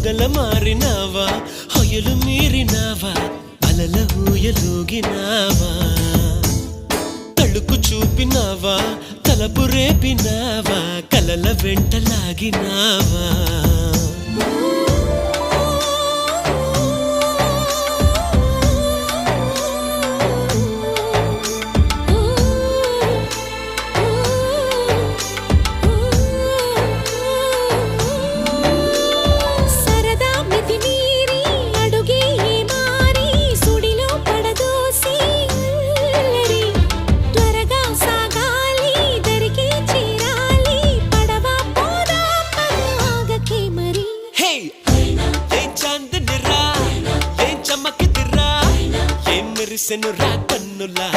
మొగల మారినావా హొయలు మీరినావా అలల ఊయలూగినావా తళుకు చూపినావా తలపు రేపినావా కలల వెంటలాగినావా మెరిసెను రా కన్నులా